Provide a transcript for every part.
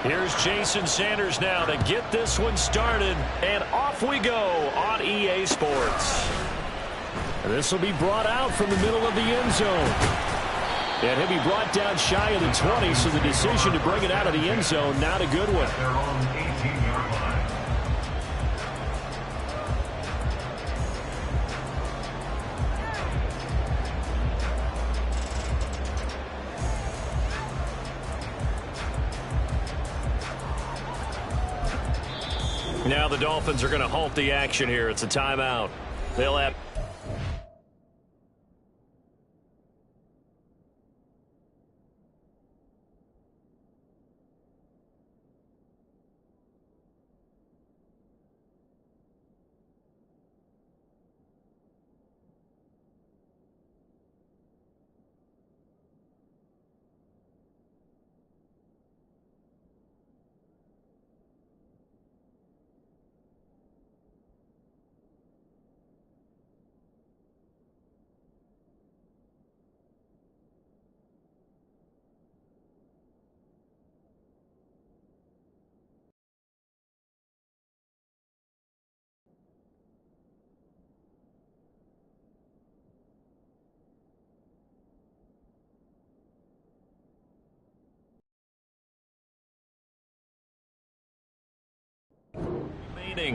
Here's Jason Sanders now to get this one started, and off we go on EA Sports. This will be brought out from the middle of the end zone. And he'll be brought down shy of the 20, so the decision to bring it out of the end zone, not a good one. They're on the 18-yard line. Now the Dolphins are going to halt the action here. It's a timeout. They'll have...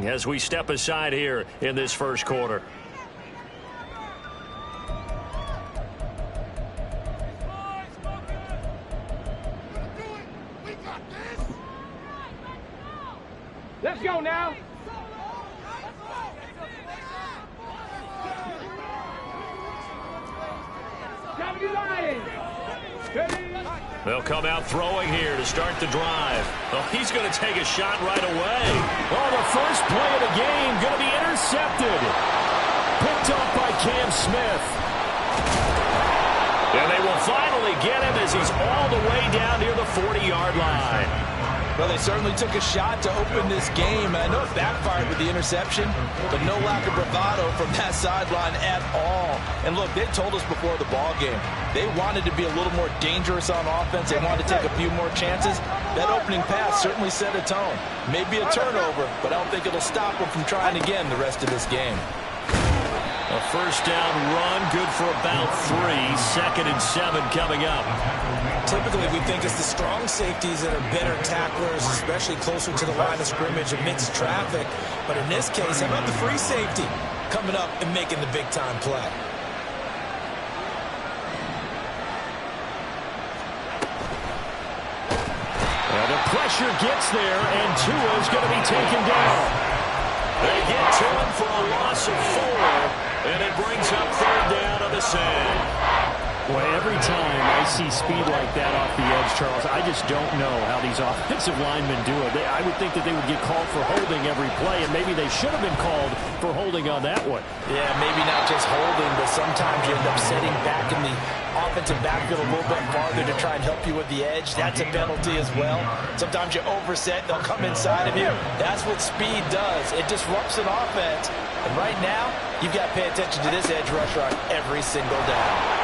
as we step aside here in this first quarter. Let's go now. They'll come out throwing here to start the drive. Oh, he's going to take a shot right away. Oh, the first play of the game going to be intercepted. Picked off by Cam Smith. And they will finally get him as he's all the way down near the 40-yard line. Well, they certainly took a shot to open this game. I know it backfired with the interception, but no lack of bravado from that sideline at all. And look, they told us before the ball game, they wanted to be a little more dangerous on offense. They wanted to take a few more chances. That opening pass certainly set a tone. Maybe a turnover, but I don't think it'll stop them from trying again the rest of this game. A first down run, good for about 3. 2nd and 7 coming up. Typically, we think it's the strong safeties that are better tacklers, especially closer to the line of scrimmage amidst traffic. But in this case, how about the free safety coming up and making the big-time play? And the pressure gets there, and Tua is going to be taken down. They get to him for a loss of 4. And it brings up 3rd down on the sand. Well, every time I see speed like that off the edge, Charles, I just don't know how these offensive linemen do it. I would think that they would get called for holding every play, and maybe they should have been called for holding on that one. Yeah, maybe not just holding, but sometimes you end up setting back in the offensive backfield a little bit farther to try and help you with the edge. That's a penalty as well. Sometimes you overset, they'll come inside of you. That's what speed does. It disrupts an offense. And right now, you've got to pay attention to this edge rusher on every single down.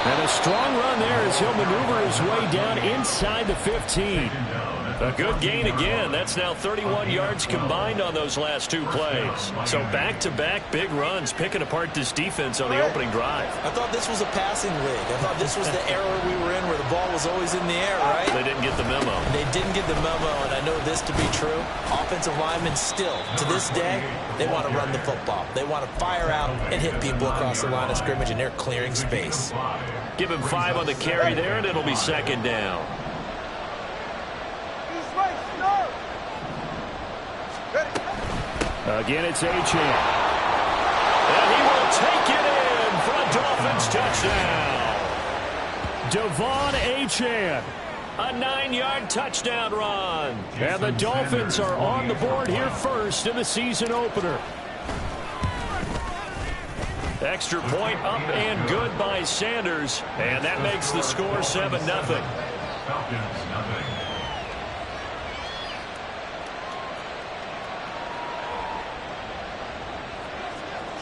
And a strong run there as he'll maneuver his way down inside the 15. A good gain again. That's now 31 yards combined on those last 2 plays. So back-to-back big runs, picking apart this defense on the opening drive. I thought this was a passing league. I thought this was the era we were in where the ball was always in the air, right? They didn't get the memo. They didn't get the memo, and I know this to be true. Offensive linemen still, to this day, they want to run the football. They want to fire out and hit people across the line of scrimmage, and they're clearing space. Give him 5 on the carry there, and it'll be 2nd down. Again, it's Achane. And he will take it in for a Dolphins touchdown. Devon Achane. A 9-yard touchdown run. And the Dolphins are on the board here first in the season opener. Extra point up and good by Sanders. And that makes the score 7-0. Falcons, nothing.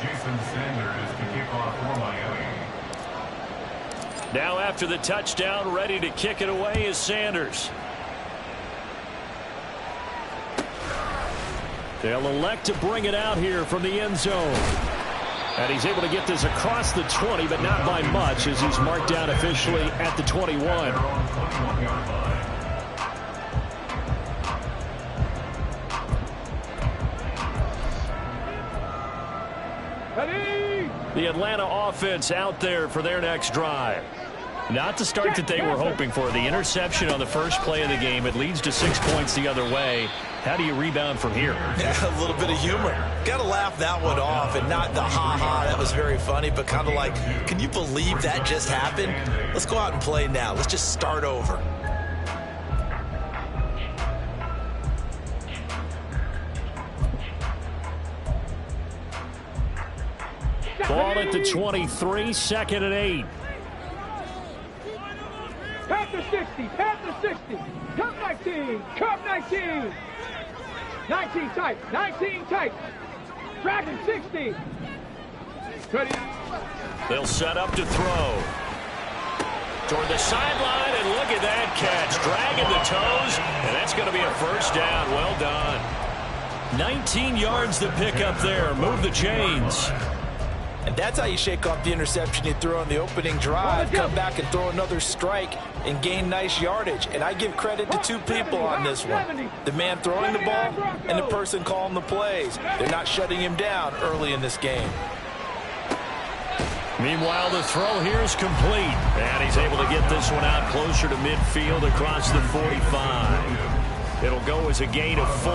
Jason Sanders to kick off for Miami. Now after the touchdown, ready to kick it away is Sanders. They'll elect to bring it out here from the end zone. And he's able to get this across the 20, but not by much, as he's marked down officially at the 21. The Atlanta offense out there for their next drive. Not the start that they were hoping for. The interception on the first play of the game. It leads to 6 points the other way. How do you rebound from here? Yeah, a little bit of humor. Got to laugh that one off, and not the ha-ha, that was very funny, but kind of like, can you believe that just happened? Let's go out and play now. Let's just start over. Ball at the 23, 2nd and 8. Panther 60, Panther 60. Cup 19, Cup 19. 19 tight, 19 tight. Dragon 60. 20. They'll set up to throw. Toward the sideline, and look at that catch. Dragging the toes, and that's going to be a first down. Well done. 19 yards to pick up there. Move the chains. And that's how you shake off the interception you threw on the opening drive, come back and throw another strike and gain nice yardage. And I give credit to two people on this one. The man throwing the ball and the person calling the plays. They're not shutting him down early in this game. Meanwhile, the throw here is complete. And he's able to get this one out closer to midfield across the 45. It'll go as a gain of 4,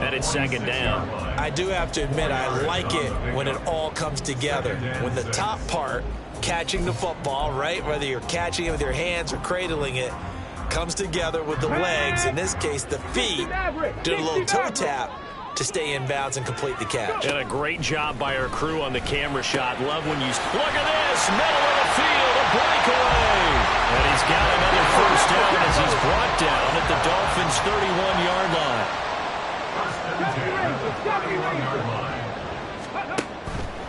and it's 2nd down. I do have to admit, I like it when it all comes together. When the top part, catching the football, right, whether you're catching it with your hands or cradling it, comes together with the legs, in this case the feet, did a little toe tap to stay in bounds and complete the catch. And a great job by our crew on the camera shot. Love when you look at this, middle of the field, a breakaway. And he's got another first down as he's brought down at the Dolphins' 31-yard line.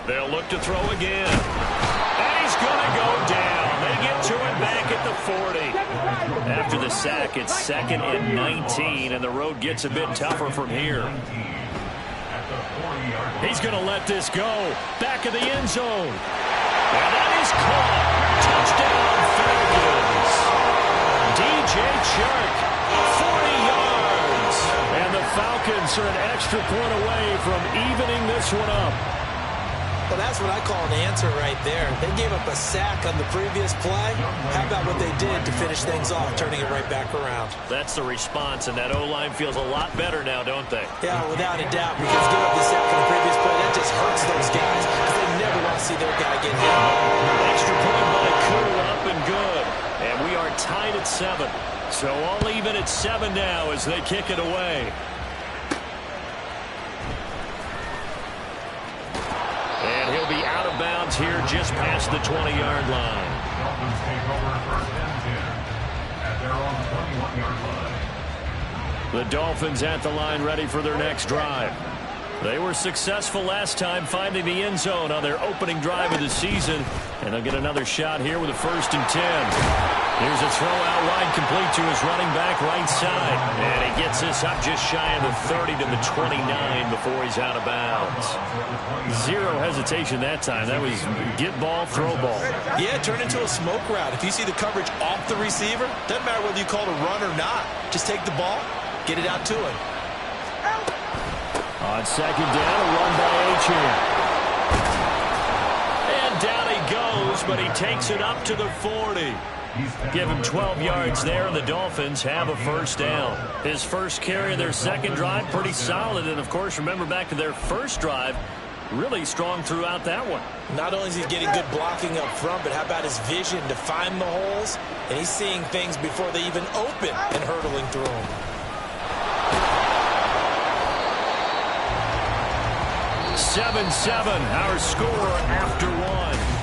They'll look to throw again. And he's going to go down. They get to him back at the 40. After the sack, it's 2nd and 19, and the road gets a bit tougher from here. He's going to let this go. Back of the end zone. And that is caught. Touchdown, Falcons. DJ Chark, 40 yards. And the Falcons are an extra point away from evening this one up. Well, that's what I call an answer right there. They gave up a sack on the previous play. How about what they did to finish things off, turning it right back around? That's the response, and that O-line feels a lot better now, don't they? Yeah, without a doubt, because give up the sack on the previous play, that just hurts those guys, because they never want to see their guy get hit. Extra point by Koo, up and good. And we are tied at 7. So all even at 7 now as they kick it away. And he'll be out of bounds here just past the 20-yard line. Dolphins take over 1st and 10 at their own 21-yard line. The Dolphins at the line ready for their next drive. They were successful last time finding the end zone on their opening drive of the season. And they'll get another shot here with a 1st and 10. Here's a throw out wide, complete to his running back right side. And he gets this up just shy of the 30 to the 29 before he's out of bounds. Zero hesitation that time. That was get ball, throw ball. Yeah, turn into a smoke route. If you see the coverage off the receiver, doesn't matter whether you call it a run or not. Just take the ball, get it out to him. On 2nd down, a run by Achane. And down he goes, but he takes it up to the 40. Give him 12 yards there, and the Dolphins have a 1st down. His first carry of their 2nd drive, pretty solid. And, of course, remember back to their 1st drive, really strong throughout that one. Not only is he getting good blocking up front, but how about his vision to find the holes? And he's seeing things before they even open and hurtling through them. Seven, our score after 1.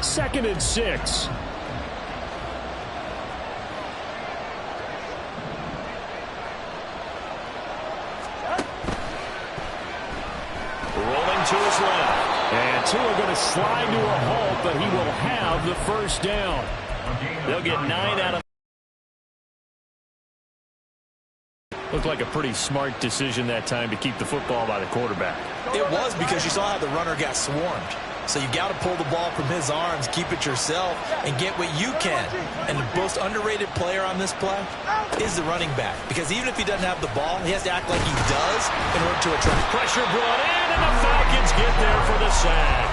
Second and 6. Rolling to his left. And Tua going to slide to a halt, but he will have the first down. They'll get 9 out of. Looked like a pretty smart decision that time to keep the football by the quarterback. It was, because you saw how the runner got swarmed. So you got to pull the ball from his arms, keep it yourself, and get what you can. And the most underrated player on this play is the running back. Because even if he doesn't have the ball, he has to act like he does in order to attract. Pressure brought in, and the Falcons get there for the sack.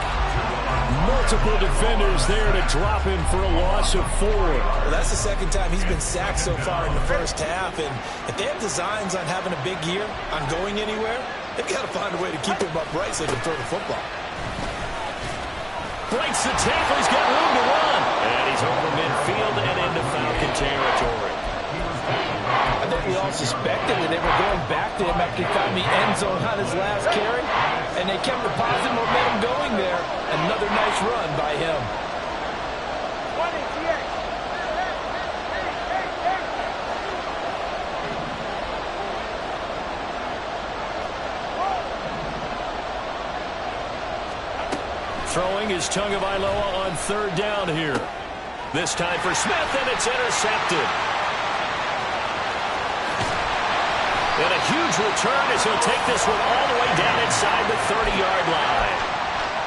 Multiple defenders there to drop him for a loss of 4. Well, that's the second time he's been sacked so far in the first half. And if they have designs on having a big year, on going anywhere, they've got to find a way to keep him upright so they can throw the football. Breaks the tackle. He's got room to run. And he's over midfield and into Falcon territory. I think we all suspected that they were going back to him after he found the end zone on his last carry. And they kept the positive momentum going there. Another nice run by him. Throwing is Tagovailoa on third down here. This time for Smith, and it's intercepted. And a huge return as he'll take this one all the way down inside the 30-yard line.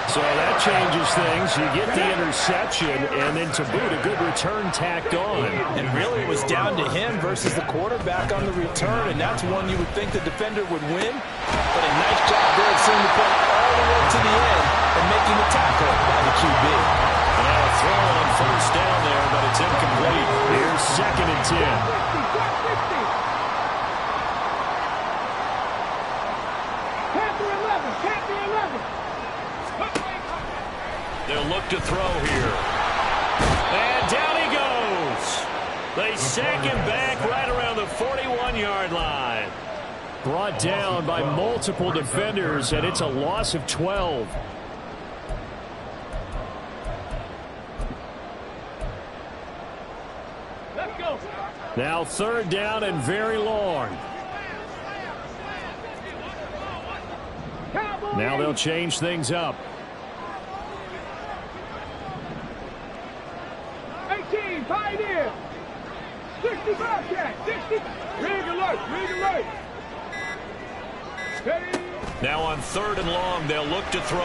So that changes things. You get the interception, and then to boot, a good return tacked on. And really it was down to him versus the quarterback on the return, and that's one you would think the defender would win. But a nice job there of seeing the play all the way to the end and making the tackle by the QB. Now a throw on first down there, but it's incomplete. Here's 2nd and 10. They'll look to throw here. And down he goes. They sack him back right around the 41-yard line. Brought down by multiple defenders, and it's a loss of 12. Let's go. Now 3rd down and very long. Now they'll change things up. 18, Pioneer. 65 cat, 60. Rig alert, rig alert. Steady. Now on 3rd and long, they'll look to throw.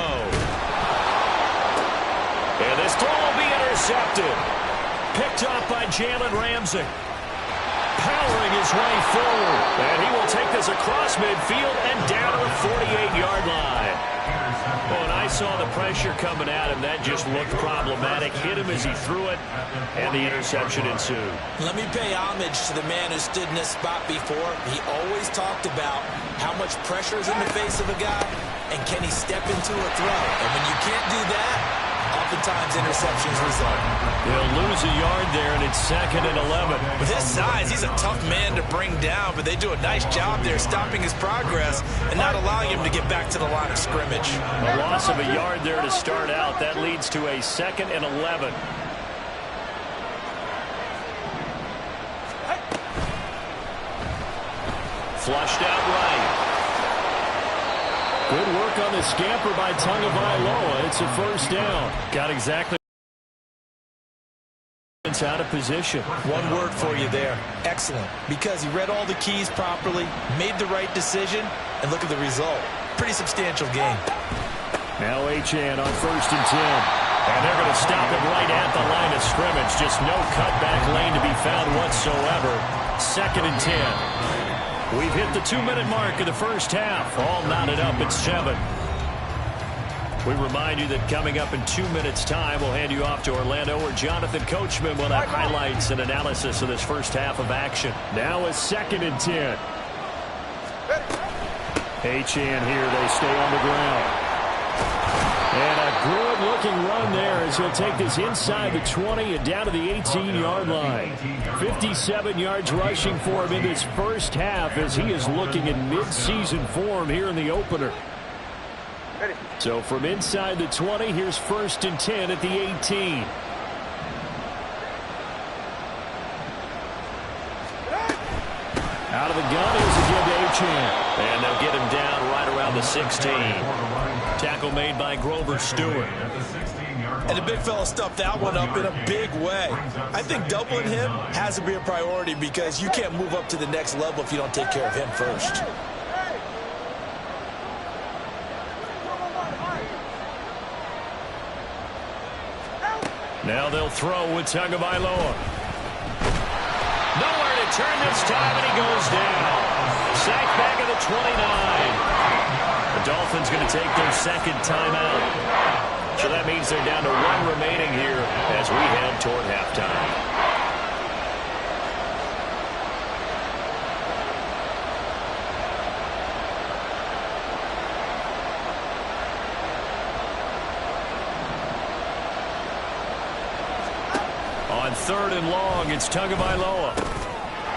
And this throw will be intercepted. Picked off by Jalen Ramsey. Powering his way forward. And he will take this across midfield and down to the 48-yard line. Well, when I saw the pressure coming at him, that just looked problematic. Hit him as he threw it, and the interception ensued. Let me pay homage to the man who stood in this spot before. He always talked about how much pressure is in the face of a guy, and can he step into a throw. And when you can't do that, oftentimes interceptions result. They'll lose a yard there, and it's 2nd and 11. With his size, he's a tough man to bring down, but they do a nice job there stopping his progress and not allowing him to get back to the line of scrimmage. A loss of a yard there to start out. That leads to a 2nd and 11. Flushed out right. Good work on the scamper by Tagovailoa. It's a first down. Got exactly out of position. One word for you there. Excellent. Because he read all the keys properly, made the right decision, and look at the result. Pretty substantial game. Now Achane on 1st and 10. And they're going to stop him right at the line of scrimmage. Just no cutback lane to be found whatsoever. 2nd and 10. We've hit the 2-minute mark of the first half. All knotted up at 7. We remind you that coming up in 2 minutes' time, we'll hand you off to Orlando, where Jonathan Coachman will have highlights and analysis of this first half of action. Now a 2nd and 10. Achane here. They stay on the ground. And a good-looking run there as he'll take this inside the 20 and down to the 18-yard line. 57 yards rushing for him in this first half as he is looking in mid-season form here in the opener. So from inside the 20, here's 1st and 10 at the 18. Out of the gun is again to Achane. And they'll get him down right right around the 16. Tackle made by Grover Stewart. And the big fella stuffed that one up in a big way. I think doubling him has to be a priority because you can't move up to the next level if you don't take care of him first. Now they'll throw with Tagovailoa. Nowhere to turn this time, and he goes down. Sacked back at the 29. The Dolphins going to take their second timeout. So that means they're down to 1 remaining here as we head toward halftime. On 3rd and long, it's Tagovailoa.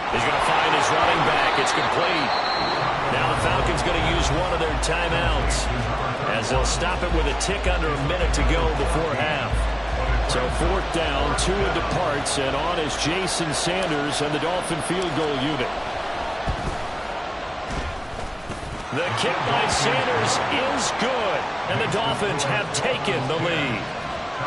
He's going to find his running back. It's complete. Now the Falcons going to use one of their timeouts as they'll stop it with a tick under a minute to go before half. So 4th down, Tua departs, and on is Jason Sanders and the Dolphin field goal unit. The kick by Sanders is good, and the Dolphins have taken the lead.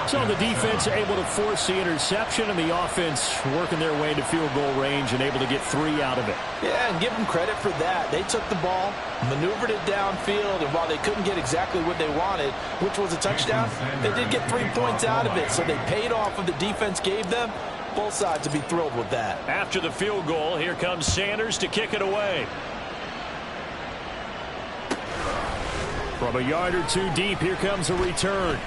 So the defense able to force the interception, and the offense working their way to field goal range and able to get 3 out of it. Yeah, and give them credit for that. They took the ball, maneuvered it downfield, and while they couldn't get exactly what they wanted, which was a touchdown, they did get 3 points out of it. So they paid off what the defense gave them. Both sides will be thrilled with that. After the field goal, here comes Sanders to kick it away. From a yard or 2 deep, here comes a return.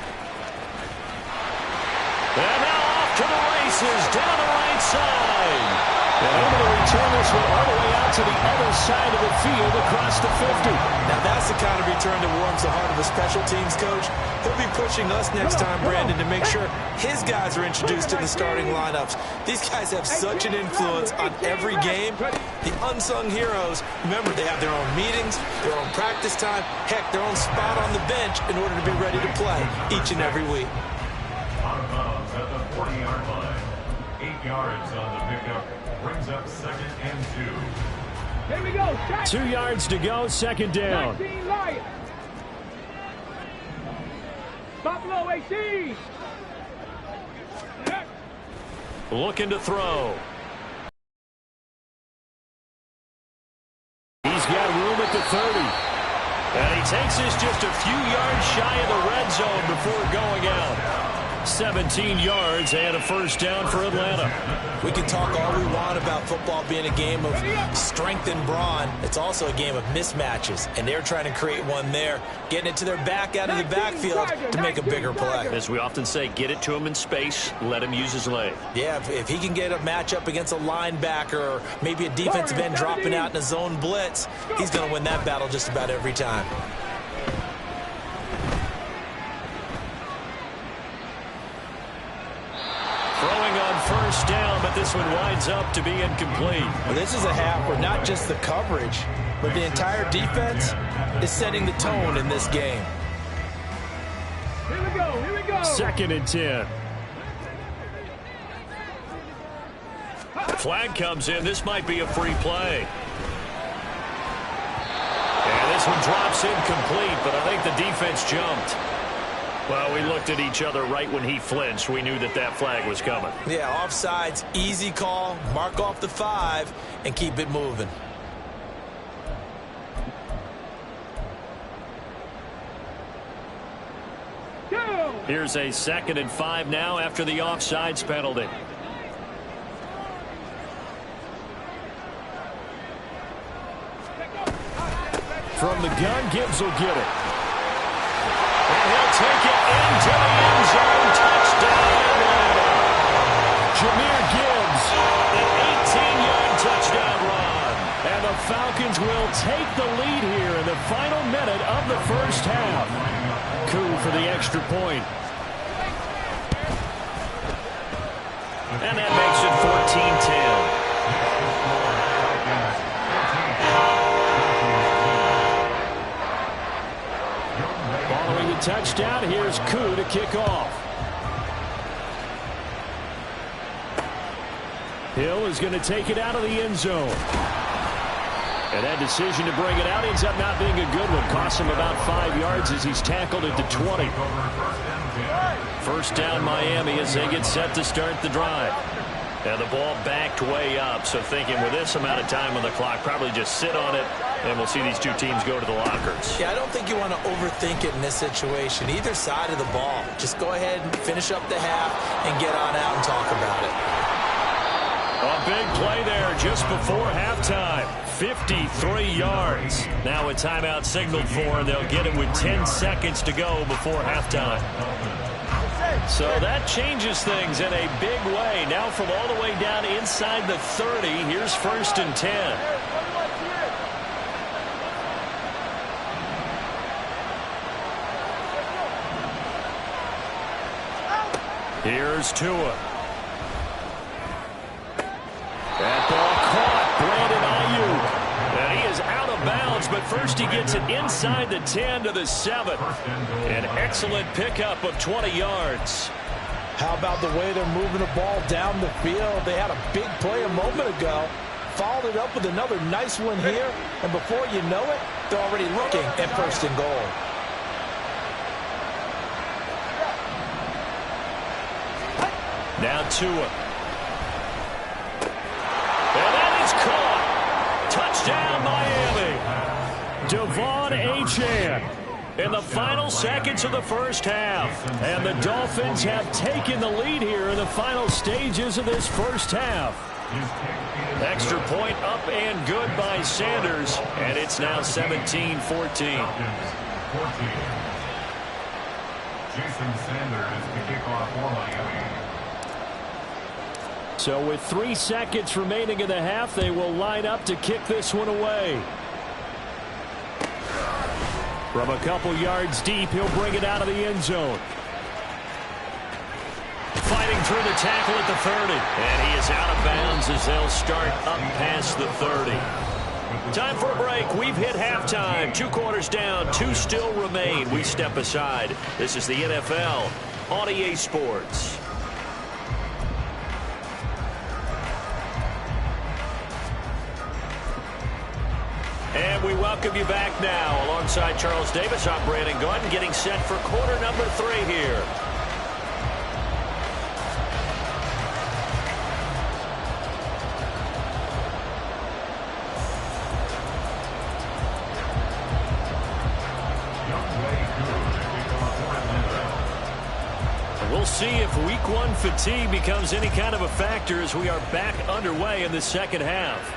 And now off to the races, down the right side. And able to return this one all the way out to the other side of the field across the 50. Now that's the kind of return that warms the heart of a special teams coach. He'll be pushing us next time, Brandon, to make sure his guys are introduced to the starting lineups. These guys have such an influence on every game. The unsung heroes, remember, they have their own meetings, their own practice time, heck, their own spot on the bench in order to be ready to play each and every week. Out of bounds at the 40-yard line. 8 yards on the pickup. Brings up 2nd and 2. Here we go. 2 yards to go, 2nd down. 19 Lions. Buffalo 18. Looking to throw. He's got room at the 30. And he takes this just a few yards shy of the red zone before going out. 17 yards and a 1st down for Atlanta. We can talk all we want about football being a game of strength and brawn. It's also a game of mismatches, and they're trying to create one there, getting it to their back out of the backfield to make a bigger play. As we often say, get it to him in space, let him use his leg. Yeah, if he can get a matchup against a linebacker or maybe a defensive end dropping out in a zone blitz, he's going to win that battle just about every time. Throwing on 1st down, but this one winds up to be incomplete. Well, this is a half where not just the coverage, but the entire defense is setting the tone in this game. Here we go. Here we go. 2nd and 10. Flag comes in. This might be a free play. And this one drops incomplete, but I think the defense jumped. Well, we looked at each other right when he flinched. We knew that that flag was coming. Yeah, offsides, easy call, mark off the 5, and keep it moving. Here's a 2nd and 5 now after the offsides penalty. From the gun, Gibbs will get it. And he'll take it into the end zone. Touchdown, Atlanta. Jahmyr Gibbs, an 18-yard touchdown run. And the Falcons will take the lead here in the final minute of the 1st half. Coup for the extra point. And that makes it 14-10. Following the touchdown, here's Koo to kick off. Hill is going to take it out of the end zone. And that decision to bring it out ends up not being a good one. Costs him about 5 yards as he's tackled at the 20. First down Miami as they get set to start the drive. And the ball backed way up, so thinking with this amount of time on the clock, probably just sit on it, and we'll see these two teams go to the lockers. Yeah, I don't think you want to overthink it in this situation. Either side of the ball. Just go ahead and finish up the half and get on out and talk about it. A big play there just before halftime. 53 yards. Now a timeout signaled for, and they'll get it with 10 seconds to go before halftime. So that changes things in a big way. Now from all the way down inside the 30, here's 1st and 10. Here's Tua. That ball caught. Brandon Ayuk. And he is out of bounds, but first he gets it inside the 10 to the 7. An excellent pickup of 20 yards. How about the way they're moving the ball down the field? They had a big play a moment ago. Followed it up with another nice one here. And before you know it, they're already looking at 1st and goal. Now Tua. And that is caught. Touchdown, Miami. Devon Achane in the final seconds of the first half. And the Dolphins have taken the lead here in the final stages of this first half. Extra point up and good by Sanders. And it's now 17-14. Jason Sanders to kick off for Miami. So with 3 seconds remaining in the half, they will line up to kick this one away. From a couple yards deep, he'll bring it out of the end zone. Fighting through the tackle at the 30. And he is out of bounds as they'll start up past the 30. Time for a break. We've hit halftime. 2 quarters down. 2 still remain. We step aside. This is the NFL on EA Sports. And we welcome you back now. Alongside Charles Davis, I'm Brandon Gaudin, getting set for quarter number 3 here. We'll see if week 1 fatigue becomes any kind of a factor as we are back underway in the second half.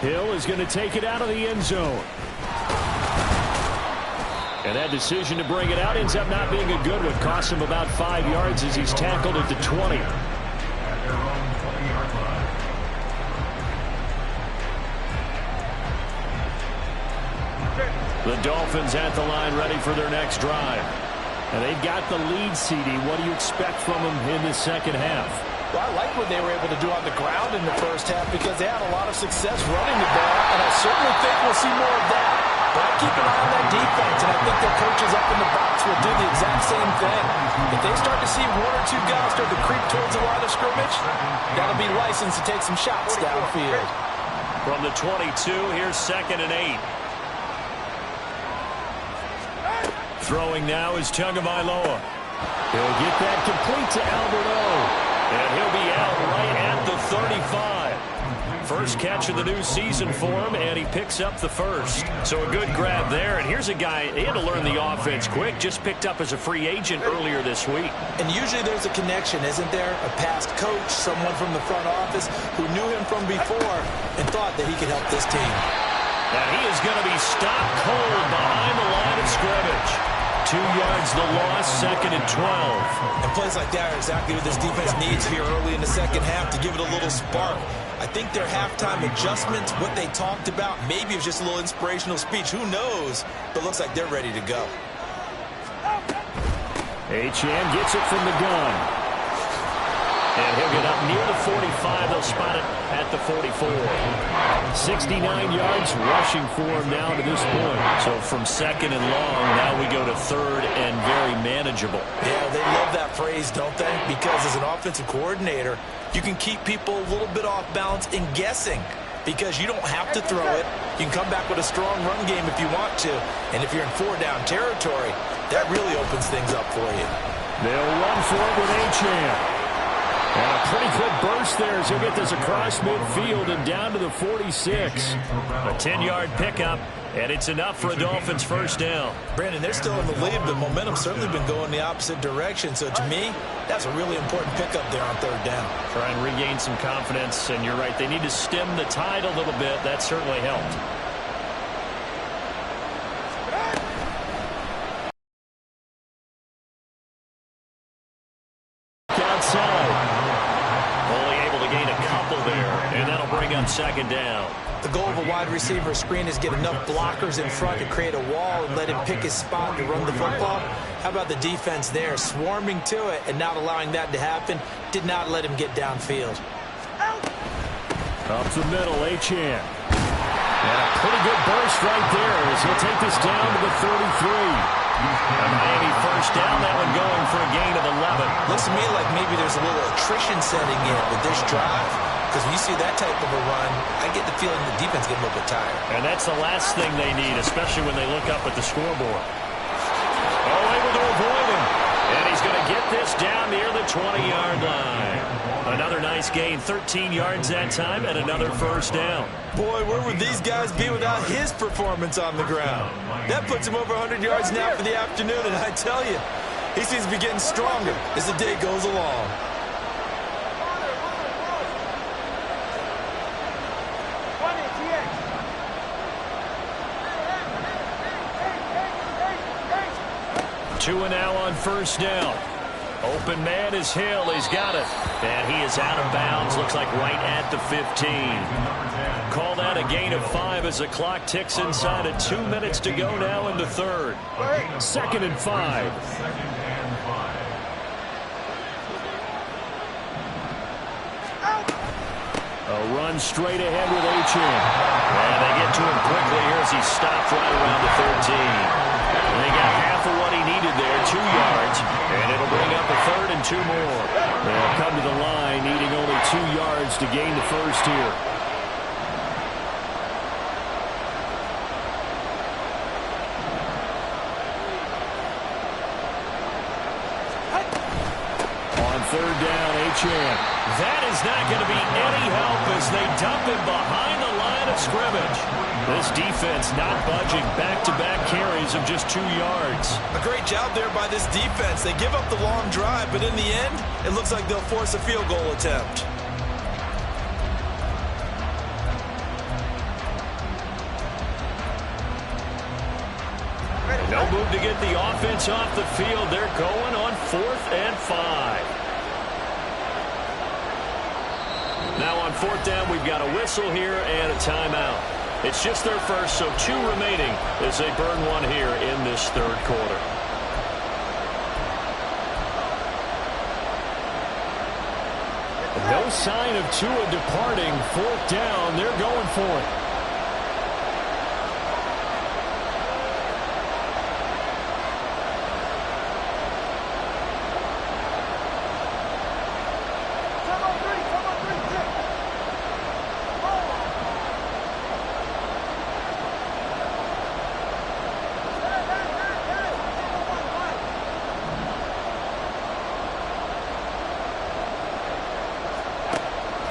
Hill is going to take it out of the end zone. And that decision to bring it out ends up not being a good one. Costs him about 5 yards as he's tackled at the 20. The Dolphins at the line ready for their next drive. And they've got the lead, CD. What do you expect from them in the second half? Well, I like what they were able to do on the ground in the first half because they had a lot of success running the ball, and I certainly think we'll see more of that. But I keep an eye on that defense, and I think their coaches up in the box will do the exact same thing. If they start to see 1 or 2 guys start to creep towards the line of scrimmage, that'll be licensed to take some shots downfield. From the 22, here's 2nd and 8. Throwing now is Tagovailoa. He'll get that complete to Albert O. And he'll be out right at the 35. First catch of the new season for him, and he picks up the first. So a good grab there. And here's a guy, he had to learn the offense quick, just picked up as a free agent earlier this week. And usually there's a connection, isn't there? A past coach, someone from the front office who knew him from before and thought that he could help this team. And he is going to be stopped cold behind the line of scrimmage. 2 yards the loss, 2nd and 12. And plays like that are exactly what this defense needs here early in the second half to give it a little spark. I think their halftime adjustments, what they talked about, maybe it was just a little inspirational speech. Who knows? But looks like they're ready to go. Achane gets it from the gun. And he'll get up near the 45. They'll spot it at the 44. 69 yards rushing for him now to this point. So from 2nd and long, now we go to 3rd and very manageable. Yeah, they love that phrase, don't they? Because as an offensive coordinator, you can keep people a little bit off balance and guessing. because you don't have to throw it. You can come back with a strong run game if you want to. And if you're in 4-down territory, that really opens things up for you. They'll run for it with Achane. And a pretty good burst there as he'll get this across midfield and down to the 46. A 10-yard pickup, and it's enough for a Dolphins first down. Brandon, they're still in the lead, but momentum's certainly been going the opposite direction. So to me, that's a really important pickup there on 3rd down. Try and regain some confidence, and you're right, they need to stem the tide a little bit. That certainly helped. Outside. Only able to gain a couple there, and that'll bring up 2nd down. The goal of a wide receiver screen is get enough blockers in front to create a wall and let him pick his spot to run the football. How about the defense there, swarming to it and not allowing that to happen? Did not let him get downfield. Up the middle, Achane. And a pretty good burst right there as he'll take this down to the 33. A Miami first down, that one going for a gain of 11. Looks to me like maybe there's a little attrition setting in with this drive, because when you see that type of a run, I get the feeling the defense get a little bit tired. And that's the last thing they need, especially when they look up at the scoreboard. Oh, able to avoid him. And he's going to get this down near the 20-yard line. Another nice gain, 13 yards that time, and another first down. Boy, where would these guys be without his performance on the ground? That puts him over 100 yards now for the afternoon, and I tell you, he seems to be getting stronger as the day goes along. Two and now on first down. Open man is Hill. He's got it. And he is out of bounds. Looks like right at the 15. Call that a gain of 5 as the clock ticks inside of 2 minutes to go now in the 3rd. 2nd and 5. A run straight ahead with Achane. And they get to him quickly here as he stopped right around the 13. And they got half of what he needed there, 2 yards. And it'll bring up a 3rd and 2 more. They'll come to the line needing only 2 yards to gain the first here. On 3rd down, Achane. That is not going to be any help as they dump him behind the line of scrimmage. This defense not budging, back-to-back carries of just 2 yards. A great job there by this defense. They give up the long drive, but in the end, it looks like they'll force a field goal attempt. No move to get the offense off the field. They're going on 4th and 5. Now on 4th down, we've got a whistle here and a timeout. It's just their first, so 2 remaining as they burn one here in this 3rd quarter. No sign of Tua departing. 4th down, they're going for it.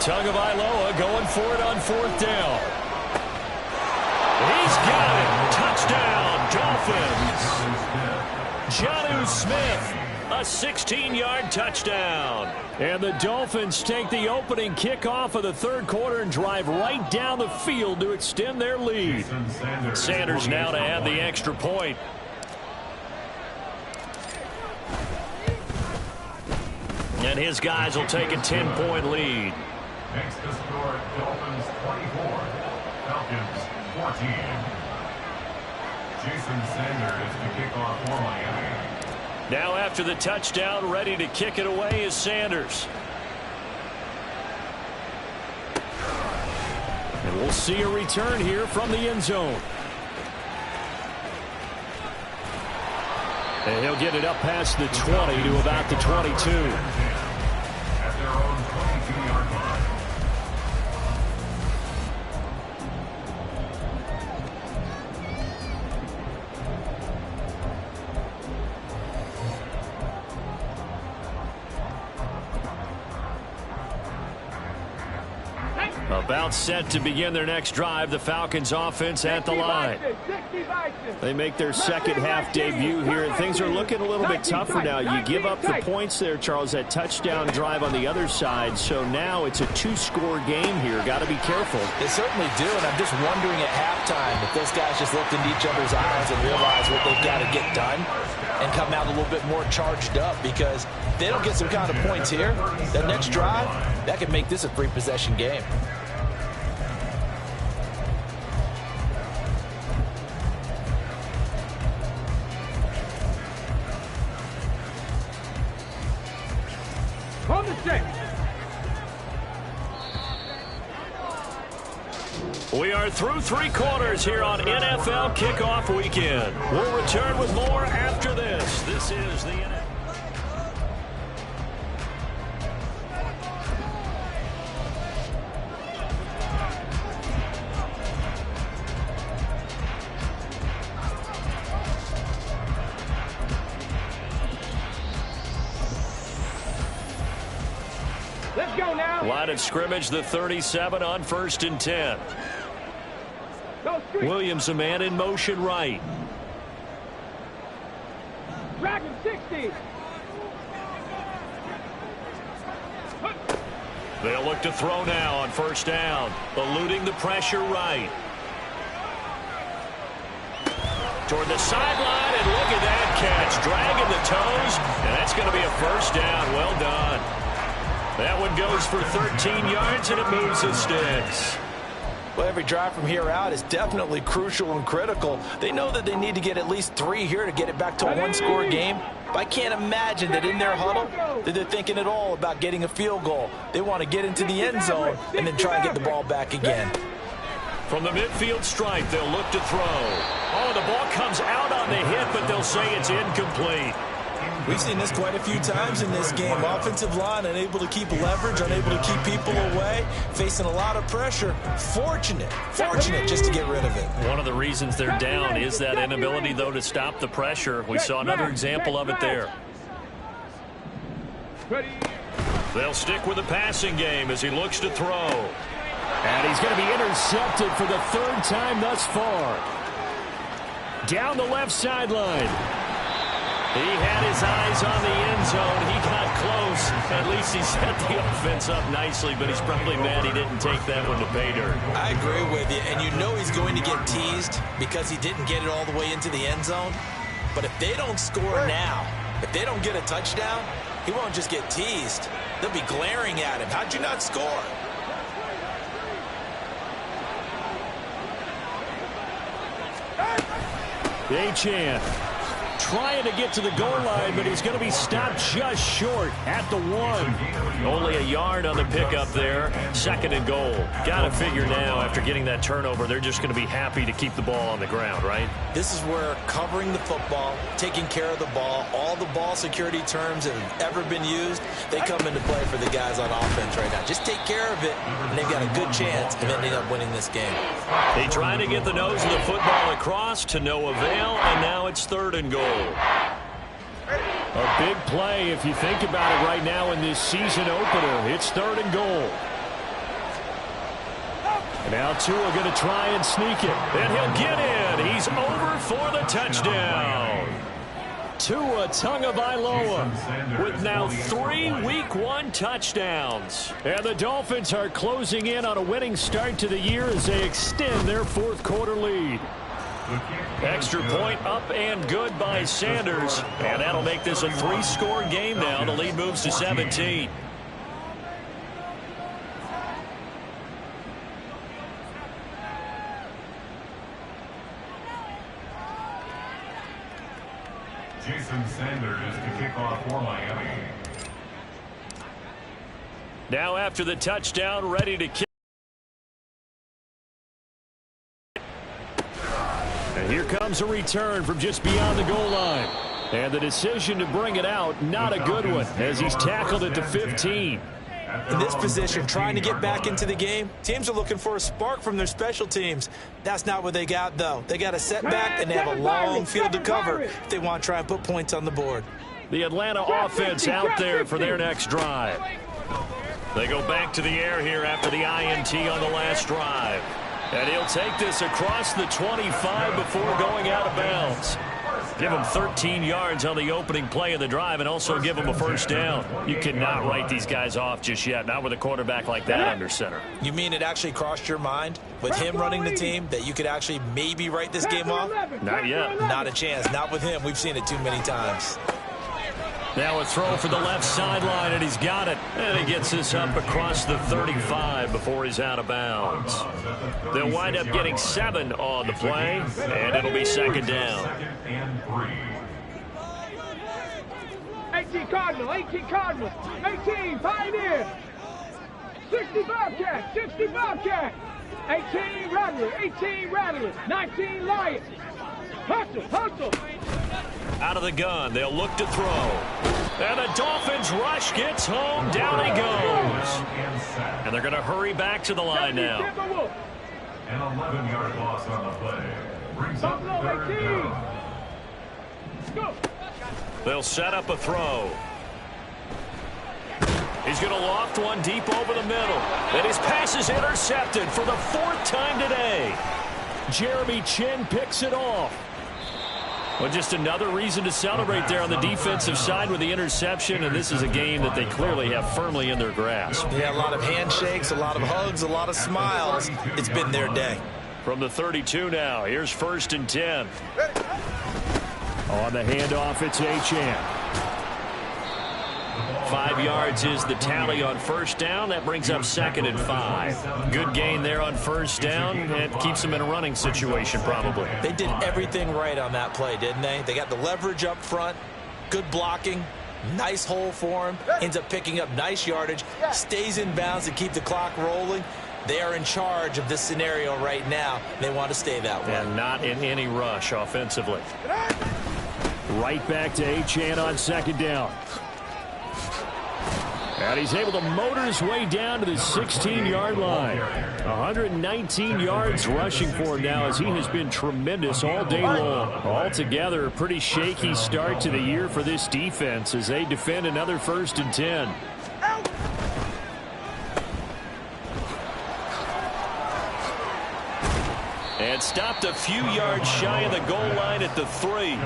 Tagovailoa going for it on 4th down. He's got it. Touchdown, Dolphins. Jonnu Smith, a 16-yard touchdown. And the Dolphins take the opening kickoff of the 3rd quarter and drive right down the field to extend their lead. Sanders now to add the extra point. And his guys will take a 10-point lead. Next to score, Dolphins 24, Falcons 14. Jason Sanders to kick off for Miami. Now after the touchdown, ready to kick it away is Sanders. And we'll see a return here from the end zone. And he'll get it up past the 20 to about the 22. At their own 22-yard line. About set to begin their next drive, the Falcons offense at the line. They make their second half debut here, and things are looking a little bit tougher now. You give up the points there, Charles, that touchdown drive on the other side, so now it's a two-score game here. Got to be careful. They certainly do, and I'm just wondering at halftime if those guys just looked into each other's eyes and realized what they've got to get done and come out a little bit more charged up, because if they don't get some kind of points here, that next drive, that could make this a three-possession game. On the stick. We are through three quarters here on NFL Kickoff Weekend. We'll return with more after this. This is the NFL. Let's go now. Line of scrimmage, the 37 on 1st and 10. Go street. Williams, a man in motion right. Dragon 60. They'll look to throw now on 1st down. Eluding the pressure right. Toward the sideline, and look at that catch. Dragging the toes, and that's going to be a 1st down. Well done. That one goes for 13 yards, and it moves the sticks. Well, every drive from here out is definitely crucial and critical. They know that they need to get at least 3 here to get it back to a one-score game. But I can't imagine that in their huddle that they're thinking at all about getting a field goal. They want to get into the end zone and then try and get the ball back again. From the midfield stripe, they'll look to throw. Oh, the ball comes out on the hit, but they'll say it's incomplete. We've seen this quite a few times in this game. Offensive line unable to keep leverage, unable to keep people away, facing a lot of pressure. Fortunate just to get rid of it. One of the reasons they're down is that inability, though, to stop the pressure. We saw another example of it there. They'll stick with the passing game as he looks to throw. And he's going to be intercepted for the 3rd time thus far. Down the left sideline. He had his eyes on the end zone. He got close. At least he set the offense up nicely, but he's probably mad he didn't take that one to pay dirt. I agree with you, and you know he's going to get teased because he didn't get it all the way into the end zone. But if they don't score now, if they don't get a touchdown, he won't just get teased. They'll be glaring at him. How'd you not score? Achane trying to get to the goal line, but he's going to be stopped just short at the 1. Only a yard on the pickup there. 2nd and goal. Got to figure now, after getting that turnover, they're just going to be happy to keep the ball on the ground, right? This is where covering the football, taking care of the ball, all the ball security terms that have ever been used, they come into play for the guys on offense right now. Just take care of it, and they've got a good chance of ending up winning this game. They try to get the nose of the football across to no avail, and now it's 3rd and goal. A big play if you think about it right now in this season opener. It's 3rd and goal. And now Tua going to try and sneak it. And he'll get in. He's over for the touchdown. Tua Tagovailoa with now 3 Week 1 touchdowns. And the Dolphins are closing in on a winning start to the year as they extend their 4th quarter lead. Extra point up and good by Sanders. And that'll make this a 3-score game now. The lead moves to 17. Jason Sanders to kick off for Miami. Now after the touchdown, ready to kick. And here comes a return from just beyond the goal line. And the decision to bring it out, not a good one, as he's tackled at the 15. In this position, trying to get back into the game, teams are looking for a spark from their special teams. That's not what they got, though. They got a setback, and they have a long field to cover if they want to try and put points on the board. The Atlanta offense out there for their next drive. They go back to the air here after the INT on the last drive. And he'll take this across the 25 before going out of bounds. Give him 13 yards on the opening play of the drive and also give him a first down. You cannot write these guys off just yet, not with a quarterback like that under center. You mean it actually crossed your mind with him running the team that you could actually maybe write this game off? Not yet. Not a chance. Not with him. We've seen it too many times. Now a throw for the left sideline, and he's got it. And he gets this up across the 35 before he's out of bounds. They'll wind up getting 7 on the play, and it'll be second down. 18 Cardinal, 18 Cardinal, 18 Pioneer, 60 Bobcat, 60 Bobcat, 18 Rattler, 18 Rattler, 19 Lion. Hustle, hustle. Out of the gun, they'll look to throw. And the Dolphins rush gets home. Down he goes. And they're going to hurry back to the line now. An 11-yard loss on the play. Brings up third down. Go. They'll set up a throw. He's going to loft one deep over the middle. And his pass is intercepted for the 4th time today. Jeremy Chinn picks it off. Well, just another reason to celebrate there on the defensive side with the interception, and this is a game that they clearly have firmly in their grasp. Yeah, a lot of handshakes, a lot of hugs, a lot of smiles. It's been their day. From the 32 now, here's 1st and 10. On the handoff, it's Achane. 5 yards is the tally on first down. That brings up 2nd and 5. Good gain there on first down. It keeps them in a running situation probably. They did everything right on that play, didn't they? They got the leverage up front, good blocking, nice hole for him, ends up picking up nice yardage, stays in bounds to keep the clock rolling. They are in charge of this scenario right now. They want to stay that way. And not in any rush offensively. Right back to Achane on 2nd down. And he's able to motor his way down to the 16-yard line. 119 yards rushing for him now as he has been tremendous all day long. Altogether, a pretty shaky start to the year for this defense as they defend another 1st and 10. And stopped a few yards shy of the goal line at the 3.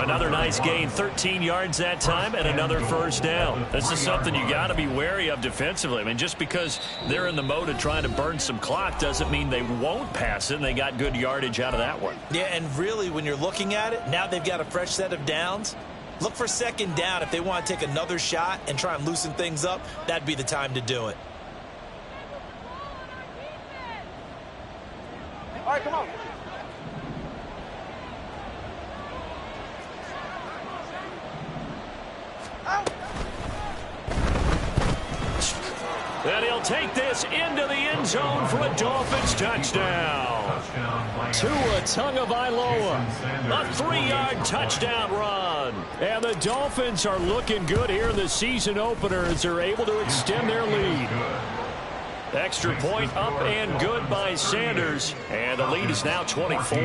Another nice gain, 13 yards that time, and another first down. This is something you got to be wary of defensively. I mean, just because they're in the mode of trying to burn some clock doesn't mean they won't pass it, and they got good yardage out of that one. Yeah, and really, when you're looking at it, now they've got a fresh set of downs. Look for 2nd down. If they want to take another shot and try and loosen things up, that'd be the time to do it. All right, come on. And he'll take this into the end zone for a Dolphins touchdown. Tua Tagovailoa, a 3-yard touchdown run. And the Dolphins are looking good here in the season opener as they're able to extend their lead. Extra point up and good by Sanders. And the lead is now 24.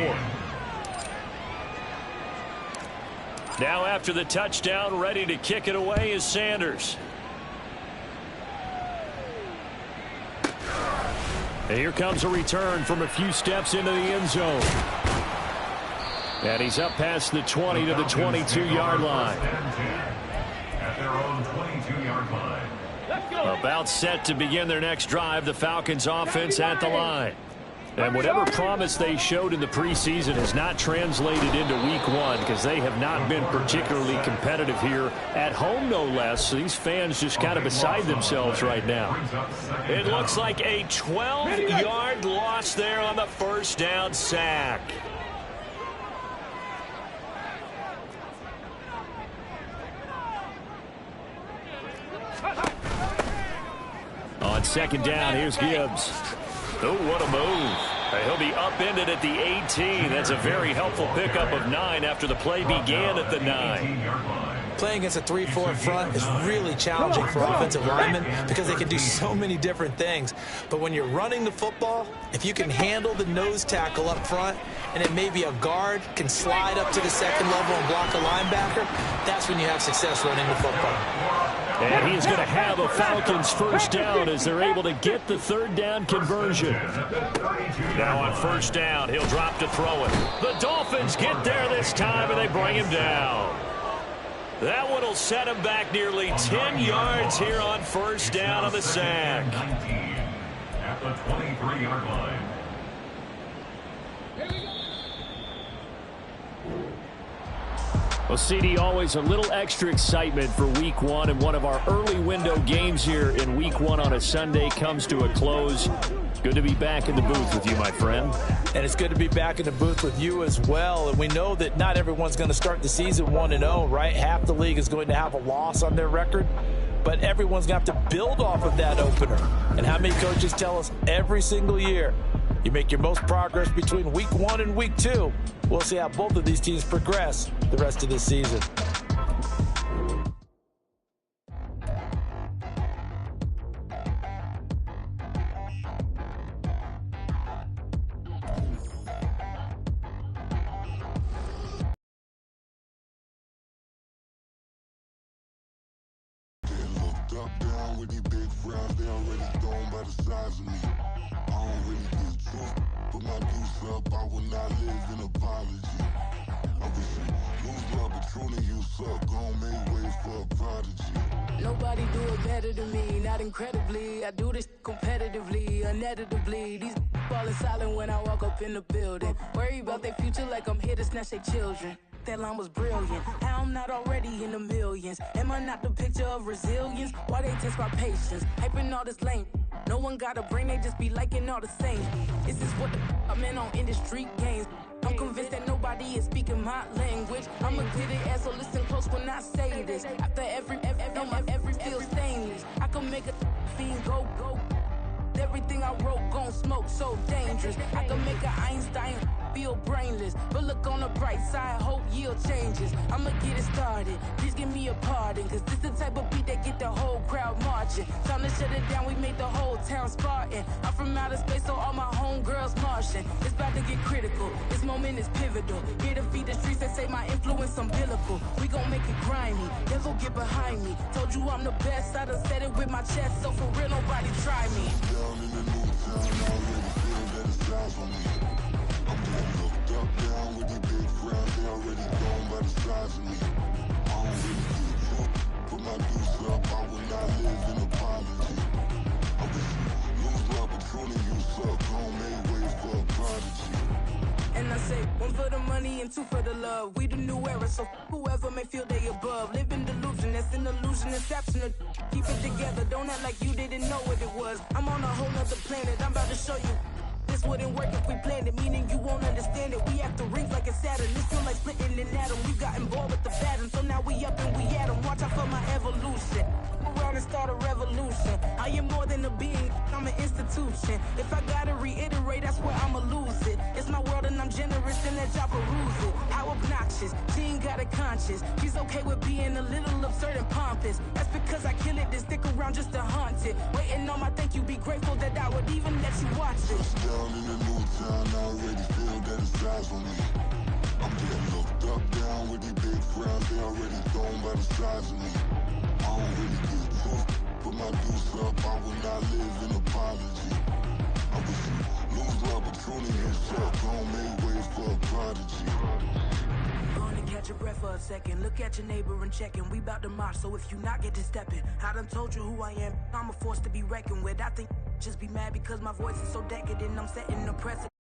Now after the touchdown, ready to kick it away is Sanders. And here comes a return from a few steps into the end zone. And he's up past the 20 to the 22-yard line. At their own 22-yard line. About set to begin their next drive, the Falcons offense at the line. And whatever promise they showed in the preseason has not translated into week 1 because they have not been particularly competitive here at home, no less. So these fans just kind of beside themselves right now. It looks like a 12-yard loss there on the first down sack. On 2nd down, here's Gibbs. Oh, what a move. He'll be upended at the 18. That's a very helpful pickup of 9 after the play began at the 9. Playing against a 3-4 front is really challenging for offensive linemen because they can do so many different things. But when you're running the football, if you can handle the nose tackle up front, and it may be a guard can slide up to the 2nd level and block a linebacker, that's when you have success running the football. And he is going to have a Falcons first down as they're able to get the third down conversion. Now on first down, he'll drop to throw it. The Dolphins get there this time, and they bring him down. That one will set him back nearly 10 yards here on first down on the sack. At the 23-yard line. Well, CD, always a little extra excitement for Week 1, and one of our early window games here in Week 1 on a Sunday comes to a close. Good to be back in the booth with you, my friend. And it's good to be back in the booth with you as well. And we know that not everyone's going to start the season 1-0, right? Half the league is going to have a loss on their record. But everyone's going to have to build off of that opener. And how many coaches tell us every single year, you make your most progress between Week 1 and Week 2. We'll see how both of these teams progress the rest of this season. Up down with these big frowns, they already gone by the size of me. I don't really get drunk, put my deuce up, I will not live in apology. I wish you lose my Patron and you suck, gon' make way for a prodigy. Nobody do it better than me, not incredibly. I do this competitively, uneditably. These falling silent when I walk up in the building. Worry about their future like I'm here to snatch their children. That line was brilliant. How I'm not already in the millions? Am I not the picture of resilience? Why they test my patience? Hyping all this lame. No one got a brain, they just be liking all the same. This is what the I'm in on industry games. I'm convinced that nobody is speaking my language. I'm a good ass, so listen close when I say this. After every feel stainless. I can make a fiend go. Everything I wrote gon' smoke, so dangerous. I can make an Einstein feel brainless. But look on the bright side, hope yield changes. I'ma get it started, please give me a pardon. Cause this the type of beat that get the whole crowd marching. Time to shut it down, we made the whole town Spartan. I'm from outer space, so all my homegirls Martian. It's about to get critical, this moment is pivotal. Here to feed the streets that say my influence umbilical. We gon' make it grimy, never get behind me. Told you I'm the best, I done said it with my chest. So for real, nobody try me. Down in the new town, I already feel that it's eyes on me. I'm getting looked up down with these big frowns, they already gone by the size of me. I don't really get drunk, put my deuce up, I will not live in apology. I wish you lose my Patron and you suck, gon' make way for a prodigy. And I say, one for the money and two for the love. We the new era, so whoever may feel they above. Live in delusion, that's an illusion, inception. Keep it together, don't act like you didn't know what it was. I'm on a whole nother planet, I'm about to show you. This wouldn't work if we planned it, meaning you won't understand it. We have to rings like a Saturn, this feel like splitting an atom. You got involved with the pattern, so now we up and we at 'em. Watch out for my evolution. Around and start a revolution. I am more than a being, I'm an institution. If I gotta reiterate, that's where I'ma lose it. It's my world and I'm generous and let y'all peruse it. How obnoxious, she ain't got a conscience. She's okay with being a little absurd and pompous. That's because I kill it, then stick around just to haunt it. Waiting on my thank you, be grateful that I would even let you watch it. Down in the new town, I already feel that it's eyes on me. I'm getting looked up down with these big frowns, they already gone by the size of me. I don't really get drunk, put my deuce up, I will not live in apology. I wish you lose my Patron and you suck, gon' make way for a prodigy. Gonna catch your breath for a second. Look at your neighbor and checking. We bout to march, so if you not get to stepping. I done told you who I am. I'm a force to be reckoned with. I think just be mad because my voice is so decadent. I'm setting the precedent.